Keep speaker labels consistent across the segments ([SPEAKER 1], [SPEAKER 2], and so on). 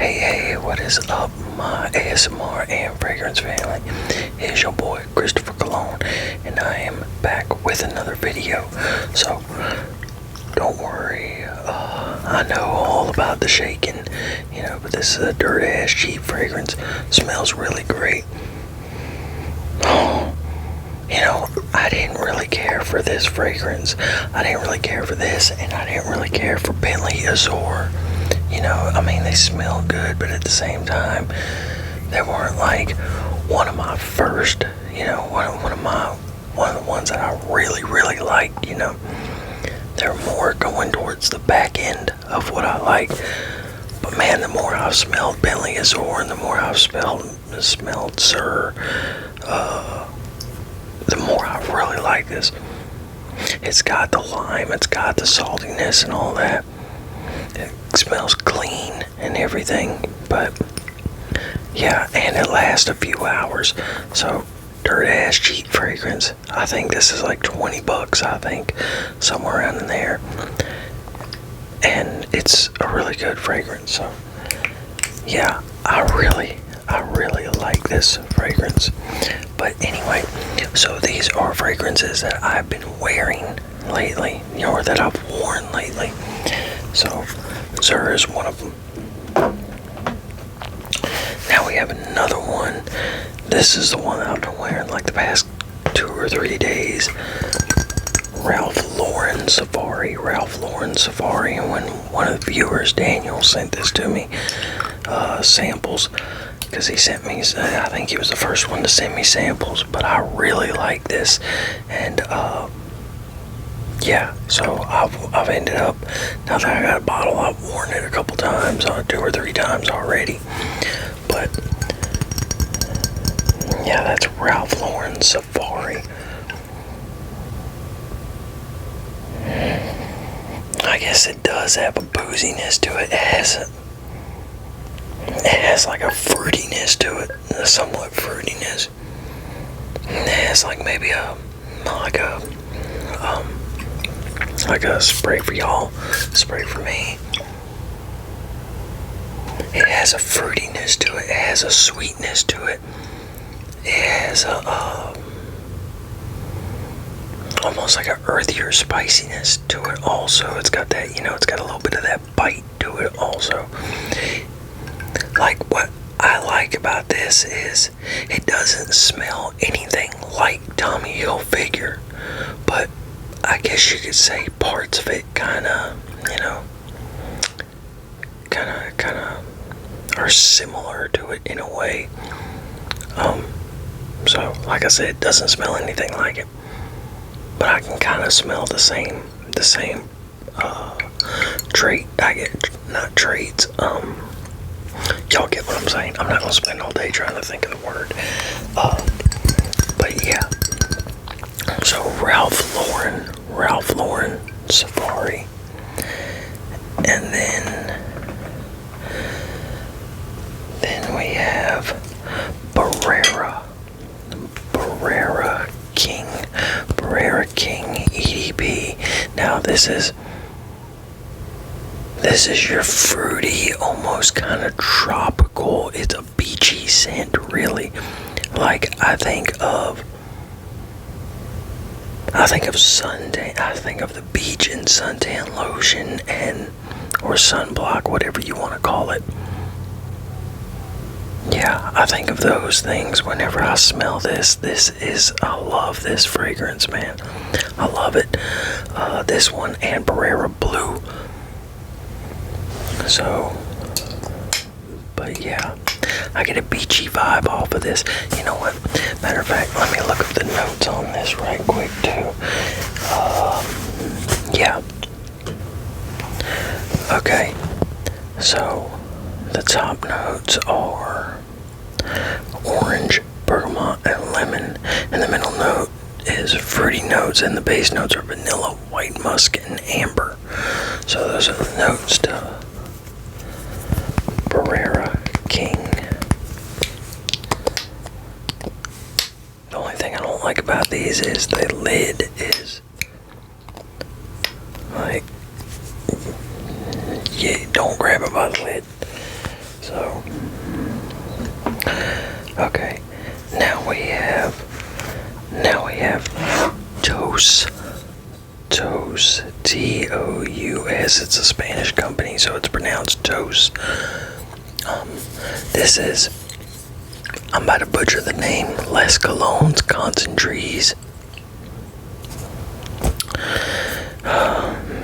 [SPEAKER 1] Hey, what is up, my ASMR and fragrance family? It's your boy, Christopher Cologne, and I am back with another video. So, don't worry, I know all about the shaking, but this is a dirt-ass cheap fragrance. Smells really great. I didn't really care for this fragrance. I didn't really care for this, and I didn't really care for Bentley Azure. They smell good, but at the same time, they weren't like one of my first, one of the ones that I really, really liked, They're more going towards the back end of what I like. But man, the more I've smelled Bentley Azure and the more I've smelled Sir, the more I really like this. It's got the lime, it's got the saltiness and all that. It smells clean and everything, but yeah, and it lasts a few hours. So, dirt ass cheap fragrance. I think this is like $20, I think, somewhere around in there. And it's a really good fragrance. So, yeah, I really like this fragrance. But anyway, so these are fragrances that I've been wearing lately, or that I've worn lately. So, Zur is one of them. Now we have another one. This is the one that I've been wearing like the past 2 or 3 days. Ralph Lauren Safari. And when one of the viewers, Daniel, sent this to me, samples, because he sent me, I think he was the first one to send me samples, but I really like this, and yeah, so I've ended up, now that I got a bottle, I've worn it a couple times, 2 or 3 times already. But yeah, that's Ralph Lauren Safari. I guess it does have a booziness to it. It has like a fruitiness to it, a somewhat fruitiness. It has like maybe like a spray for y'all, spray for me. It has a fruitiness to it. It has a sweetness to it. It has a almost like an earthier spiciness to it. Also, it's got that, it's got a little bit of that bite to it. Also, like what I like about this is it doesn't smell anything like Tommy Hilfiger, but I guess you could say parts of it kind of are similar to it in a way. So like I said, it doesn't smell anything like it, but I can kind of smell the same trait. I get, not traits. Y'all get what I'm saying. I'm not gonna spend all day trying to think of the word. But yeah. So Ralph Lauren Safari, and then we have Barrera King EDP. Now this is your fruity, almost kind of tropical. It's a beachy scent, really. Like I think of suntan. I think of the beach and suntan lotion or sunblock, whatever you want to call it. Yeah, I think of those things whenever I smell this. I love this fragrance, man. I love it. This one and Barrera Blue. So, but yeah, I get a beachy vibe off of this. You know what? Matter of fact, let me look up the notes on this right quick too. Yeah. Okay. So, the top notes are orange, bergamot, and lemon. And the middle note is fruity notes, and the base notes are vanilla, white musk, and amber. So those are the notes to Barrera King. The only thing I don't like about these is the lid is like, yeah, don't grab it by the lid. So So, okay, now we have Tous. Tous, Tous. It's a Spanish company, so it's pronounced Tous. This is, I'm about to butcher the name, Les Colognes Concentrés.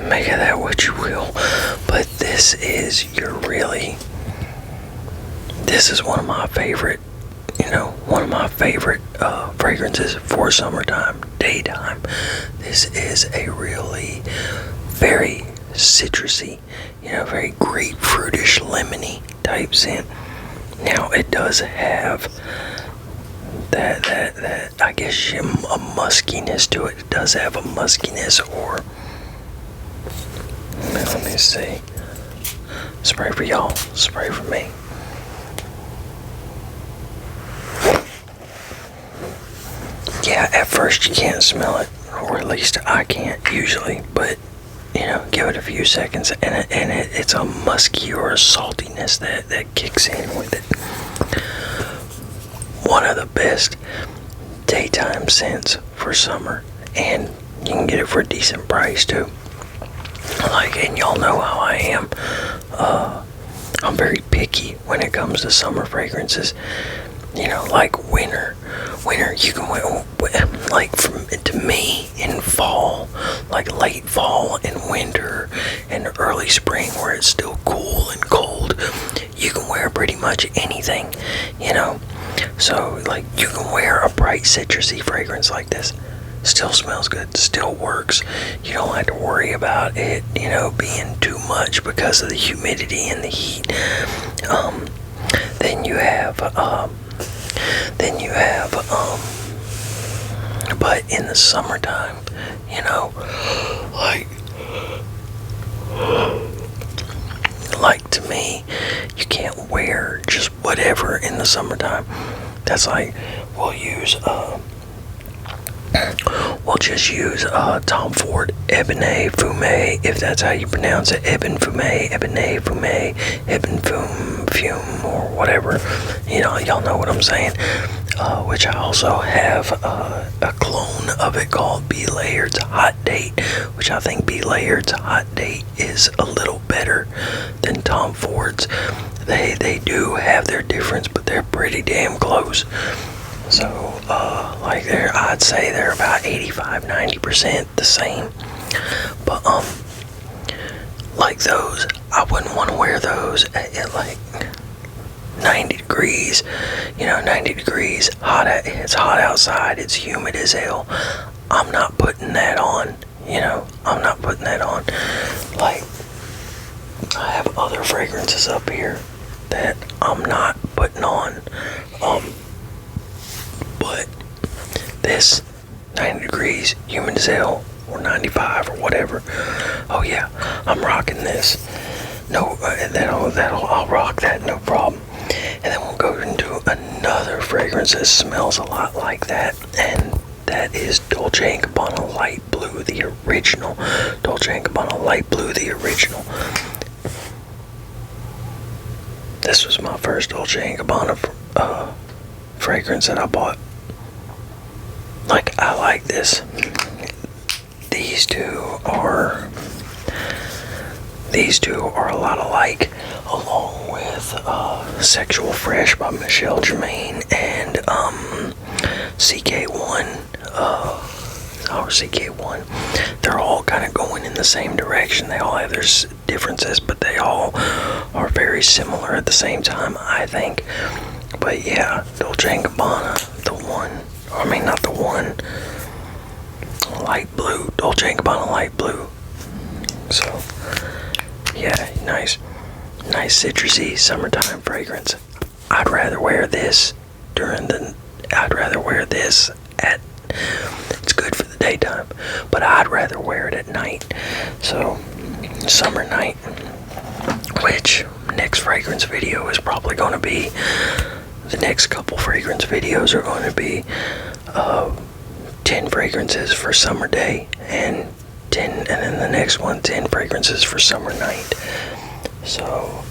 [SPEAKER 1] Make of that what you will, but this is this is one of my favorite, fragrances for summertime, daytime. This is a really very citrusy, very grapefruitish, lemony type scent. Now it does have that I guess a muskiness to it. It does have a muskiness, or let me see. Spray for y'all, spray for me. Yeah, at first you can't smell it, or at least I can't usually, but give it a few seconds and it's a musky or a saltiness that kicks in with it. One of the best daytime scents for summer, and you can get it for a decent price too. And y'all know how I am. I'm very picky when it comes to summer fragrances. Like winter you can wear, to me, in fall, like late fall and winter and early spring, where it's still cool and cold, you can wear pretty much anything, so you can wear a bright citrusy fragrance like this. Still smells good, still works. You don't have to worry about it, being too much because of the humidity and the heat. Then you have, but in the summertime, to me, you can't wear just whatever in the summertime. That's we'll just use Tom Ford Ebene Fume, if that's how you pronounce it. Ebene Fume, Fume, or whatever. Y'all know what I'm saying. Which I also have a clone of it called B. Layard's Hot Date, which I think B. Layard's Hot Date is a little better than Tom Ford's. They do have their difference, but they're pretty damn close. So, I'd say they're about 85-90% the same. But, those, I wouldn't want to wear those at 90 degrees. 90 degrees, it's hot outside, it's humid as hell. I'm not putting that on, I'm not putting that on. I have other fragrances up here that I'm not putting on. But this 90 degrees, humid as hell, or 95 or whatever. Oh yeah, I'm rocking this. No, I'll rock that, no problem. And then we'll go into another fragrance that smells a lot like that, and that is Dolce & Gabbana Light Blue, the original. Dolce & Gabbana Light Blue, the original. This was my first Dolce & Gabbana fragrance that I bought. I like this. These two are a lot alike, along with Sexual Fresh by Michelle Germain and CK1 or CK1. They're all kind of going in the same direction. They all have their differences, but they all are very similar at the same time, I think. But yeah, Dolce & Gabbana, not the one, Light Blue, Dolce & Gabbana Light Blue. So, yeah, nice citrusy summertime fragrance. I'd rather wear this it's good for the daytime, but I'd rather wear it at night. So, summer night, which next fragrance video is probably going to be, the next couple fragrance videos are going to be 10 fragrances for summer day, and then the next one, 10 fragrances for summer night. So,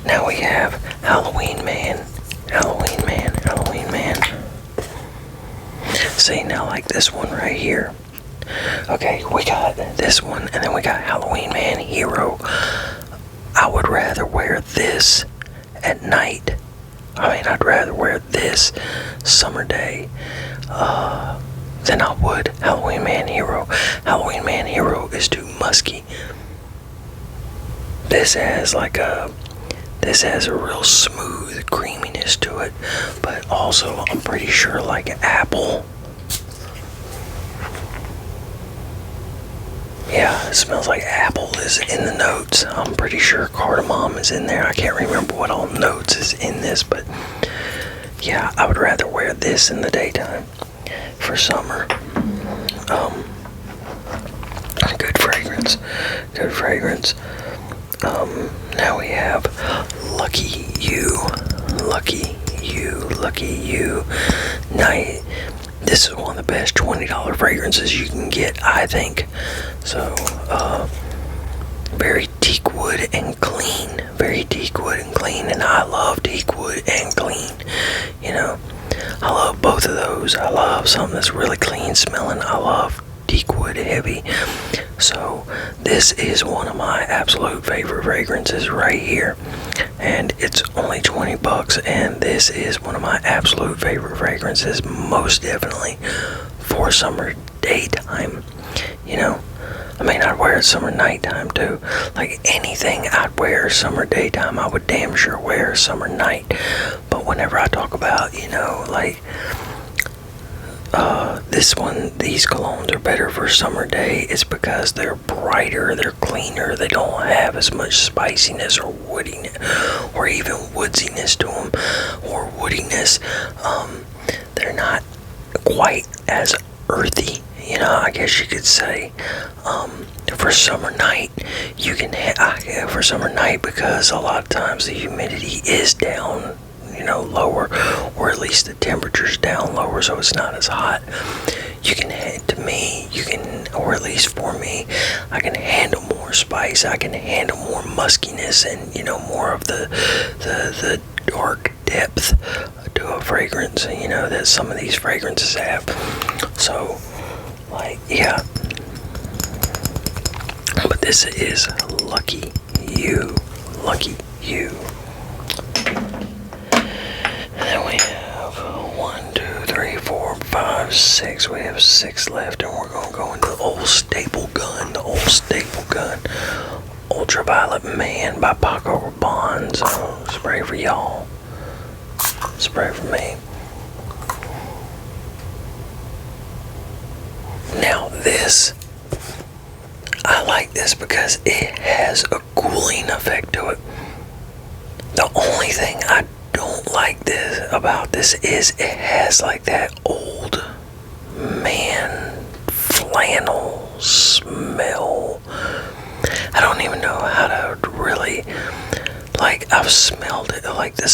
[SPEAKER 1] Now we have Halloween Man. Halloween Man. Halloween Man. See, now like this one right here. Okay, we got this one, and then we got Halloween Man Hero. I would rather wear this at night. I mean, I'd rather wear this summer day than I would Halloween Man Hero. Halloween Man Hero is too musky. This has a real smooth creaminess to it, but also I'm pretty sure like apple. Yeah, it smells like apple is in the notes. I'm pretty sure cardamom is in there. I can't remember what all notes is in this, but yeah, I would rather wear this in the daytime for summer. Good fragrance. Good fragrance. Now we have Lucky You. Lucky You. Lucky You. Night. This is one of the best $20 fragrances you can get, I think. So, very teak wood and clean. Very teak wood and clean. And I love teak wood and clean. You know, I love both of those. I love something that's really clean smelling. I love teak wood heavy. So, this is one of my absolute favorite fragrances right here. And it's only $20, and this is one of my absolute favorite fragrances, most definitely for summer daytime. You know, I mean, I'd wear it summer nighttime too. Like anything I'd wear summer daytime, I would damn sure wear summer night. But whenever I talk about, you know, like these colognes are better for summer day, it's because they're brighter, they're cleaner, they don't have as much spiciness or woodiness, or even woodsiness to them, or woodiness. They're not quite as earthy, you know, I guess you could say. For summer night, you can for summer night, because a lot of times the humidity is down, you know, lower, or at least the temperature's down lower, so it's not as hot. You can, or at least for me, I can handle more spice. I can handle more muskiness, and you know, more of the dark depth to a fragrance, you know, that some of these fragrances have. So, like, yeah. But this is Lucky You. Lucky You. And then we have 1, 2, 3, 4, 5, 6. We have 6 left, and we're gonna go into the old staple gun. The old staple gun. Ultraviolet Man by Paco Rabanne. So spray for y'all. Spray for me. Now this, I like this because it has a cooling effect to it. The only thing I don't like about this is it has like that old man flannel smell. I don't even know how to really, like, I've smelled it, like the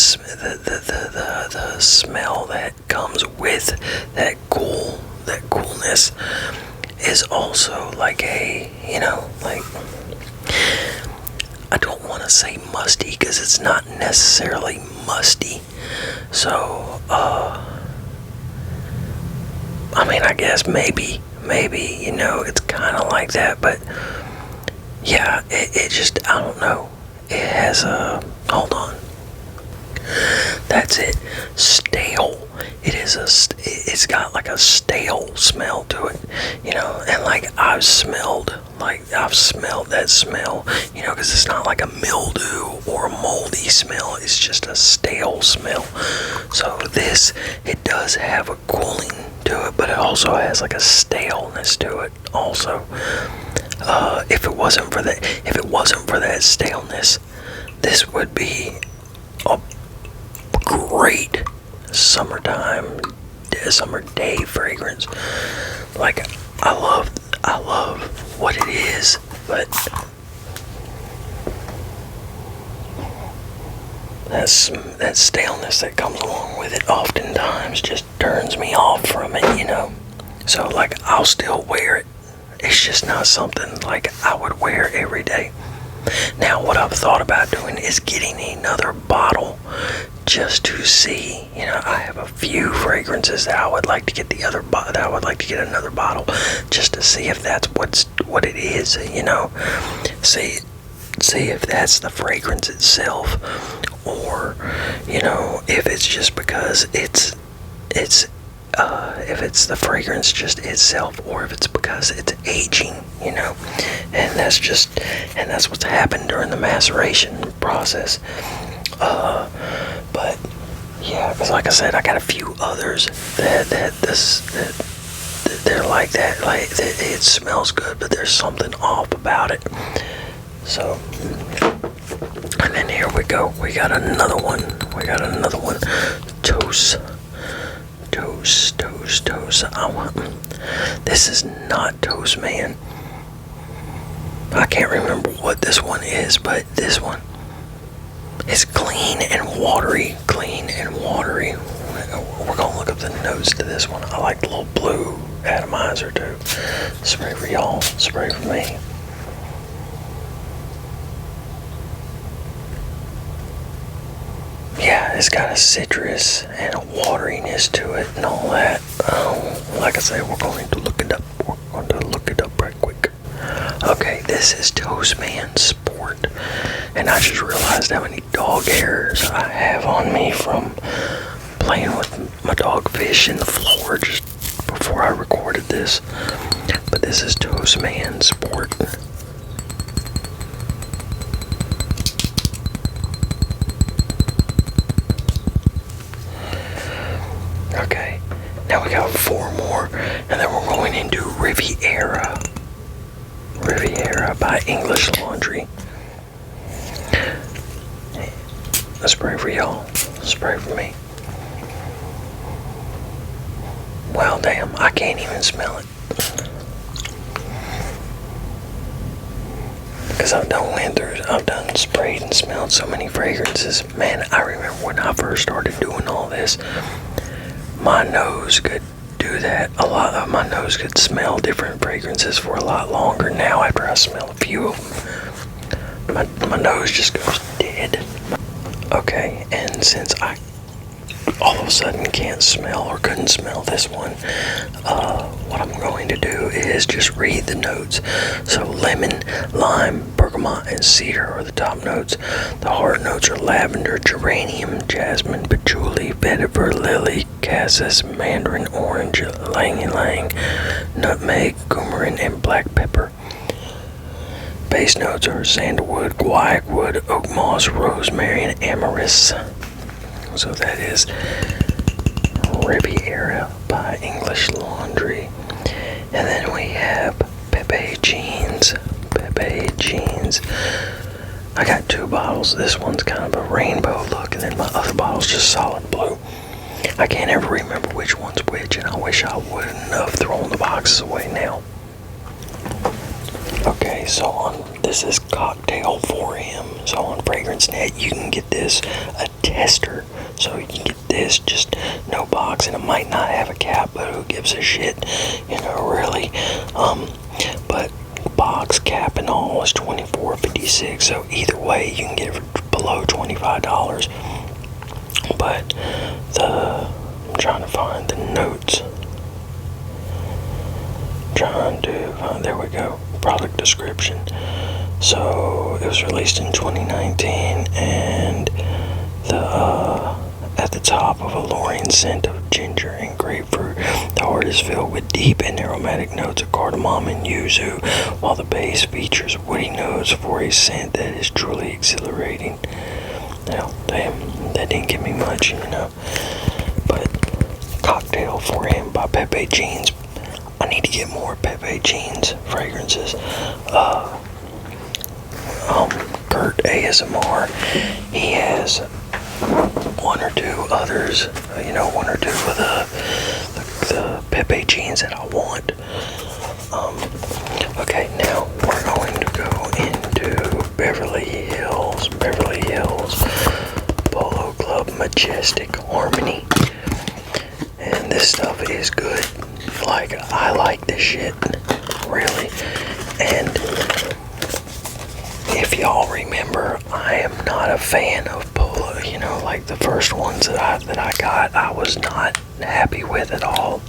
[SPEAKER 1] smell that comes with that coolness is also like a, you know, like, I don't want to say musty because it's not necessarily musty. So, I mean, I guess maybe, you know, it's kind of like that, but yeah, it just, I don't know. It has hold on. That's it. Stale. It's got like a stale smell to it, you know, and like I've smelled that smell, you know, because it's not like a mildew or a moldy smell, it's just a stale smell. So this, it does have a cooling to it, but it also has like a staleness to it also. If it wasn't for that staleness, this would be a great summer day fragrance. Like, I love what it is, but that staleness that comes along with it oftentimes just turns me off from it, you know. So like, I'll still wear it. It's just not something like I would wear every day. Now, what I've thought about doing is getting another bottle just to see. You know, I have a few fragrances that I would like to get another bottle just to see if that's what it is. You know, see if that's the fragrance itself, or you know, if it's just because it's if it's the fragrance just itself, or if it's because it's aging, you know, and that's what's happened during the maceration process. But yeah, because like I said, I got a few others that they're like that. Like it smells good, but there's something off about it. So, and then here we go. We got another one. Toast. This is not Toast Man. I can't remember what this one is, but this one is clean and watery. We're gonna look up the notes to this one. I like the little blue atomizer too. Spray for y'all, spray for me. Yeah, it's got a citrus and a wateriness to it and all that. Like I say, we're going to look it up. Right quick. Okay, this is Toast Man Sport. And I just realized how many dog hairs I have on me from playing with my dogfish in the floor just before I recorded this. But this is Toast Man Sport. Okay, now we got 4 more, and then we're going into Riviera by English Laundry. A spray for y'all, spray for me. Well, damn, I can't even smell it. Because I've done sprayed and smelled so many fragrances. Man, I remember when I first started doing all this, my nose could do that a lot. My nose could smell different fragrances for a lot longer. Now, after I smell a few of them, my nose just goes dead. Okay, and since I all of a sudden can't smell or couldn't smell this one, what I'm going to do is just read the notes. So lemon, lime, bergamot, and cedar are the top notes. The hard notes are lavender, geranium, jasmine, patchouli, vetiver, lily, cassis, mandarin orange, ylang-ylang, nutmeg, coumarin, and black pepper. Base notes are sandalwood, guaiac wood, oak moss, rosemary, and amyris. So that is Riviera by English Laundry. And then we have Pepe Jeans. I got 2 bottles. This one's kind of a rainbow look, and then my other bottle's just solid blue. I can't ever remember which one's which, and I wish I wouldn't have thrown the boxes away now. Okay, so this is Cocktail 4M. So on FragranceNet, you can get this, a tester. So you can get this, just no box, and it might not have a cap, but who gives a shit, you know, really. But box, cap, and all is $24.56. So either way, you can get it for below $25. But I'm trying to find the notes. There we go. Product description. So it was released in 2019, and at the top of alluring scent of ginger and grapefruit. The heart is filled with deep and aromatic notes of cardamom and yuzu, while the base features woody notes for a scent that is truly exhilarating. Now, damn, that didn't give me much, you know. But Cocktail 4M by Pepe Jeans. I need to get more Pepe Jeans fragrances. Kurt ASMR, he has 1 or 2 others, one or two of the Pepe Jeans that I want. Okay, now we're going to go into Beverly Hills Polo Club Majestic Harmony, and this stuff is good. Like, I like this shit, really. And if y'all remember, I am not a fan of polo. You know, like the first ones that I got, I was not happy with at all.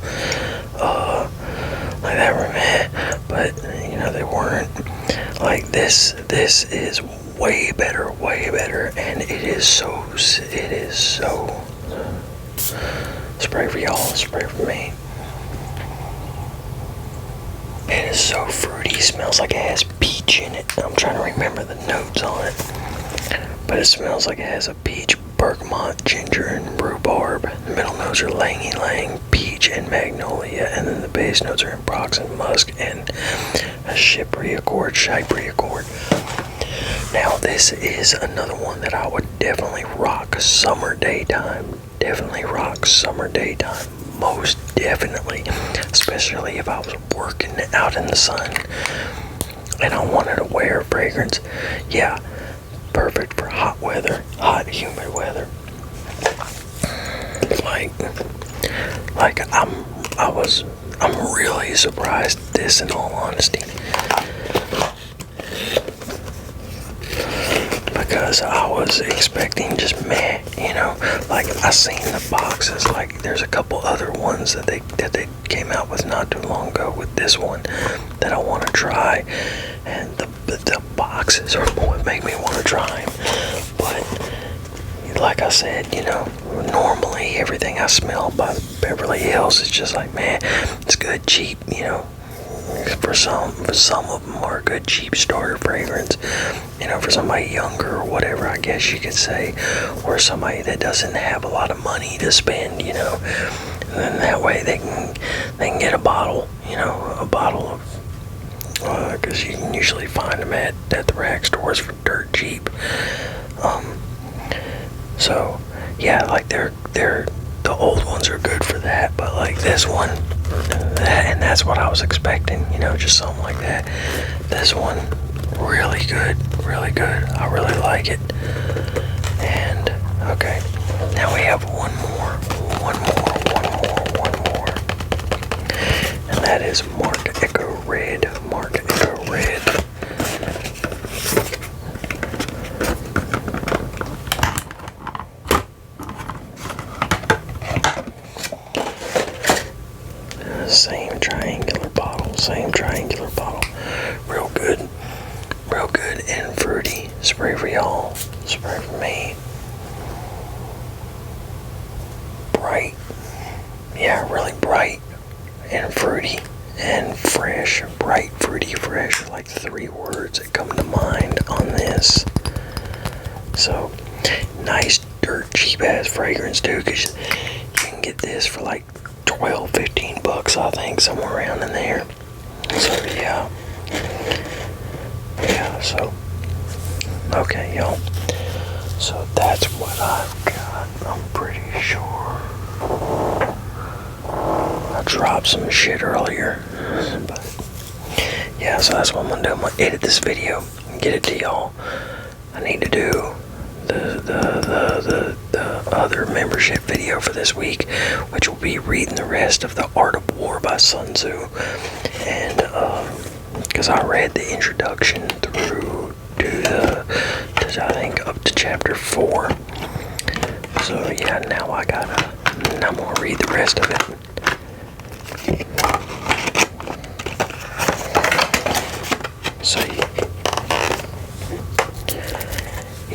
[SPEAKER 1] Like that were meh, but you know they weren't. Like this is way better, and it is so. Spray for y'all, spray for me. It is so fruity, smells like it has peach in it. I'm trying to remember the notes on it. But it smells like it has a peach, bergamot, ginger, and rhubarb. The middle notes are ylang ylang, peach, and magnolia. And then the base notes are ambrox and musk and a chypria chord. Now this is another one that I would definitely rock summer daytime. Most definitely, especially if I was working out in the sun and I wanted to wear a fragrance. Yeah, perfect for hot weather, hot humid weather. I'm really surprised at this, in all honesty, because I was expecting just meh, you know. Like I seen the boxes, like there's a couple other ones that they came out with not too long ago with this one that I want to try, and the boxes are what make me want to try them. But like I said, you know, normally everything I smell by Beverly Hills is just like, man, it's good, cheap, you know. For some of them are a good cheap starter fragrance, you know, for somebody younger or whatever, I guess you could say, or somebody that doesn't have a lot of money to spend, you know. And then that way they can get a bottle, you know, of, because you can usually find them at the rack stores for dirt cheap. So yeah, like they're the old ones are good for that, but like this one, and that's what I was expecting, you know, just something like that. This one, really good, I really like it. And okay, now we have one more, and that is Mark Echo Red. Same triangular bottle. Real good and fruity. Spray for y'all, spray for me. Bright. Yeah, really bright and fruity and fresh. Bright, fruity, fresh are like 3 words that come to mind on this. So, nice, dirt cheap ass fragrance too, because you can get this for like $12-15, I think, somewhere around in there. So yeah, so okay, y'all, so that's what I've got. I'm pretty sure I dropped some shit earlier, but yeah, so that's what I'm gonna do. I'm gonna edit this video and get it to y'all. I need to do the other membership video for this week, which will be reading the rest of The Art of War by Sun Tzu. And because I read the introduction through to I think up to chapter 4. So yeah, now I'm gonna read the rest of it. So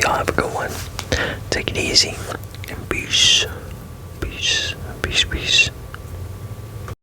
[SPEAKER 1] y'all have a good one. Take it easy and peace.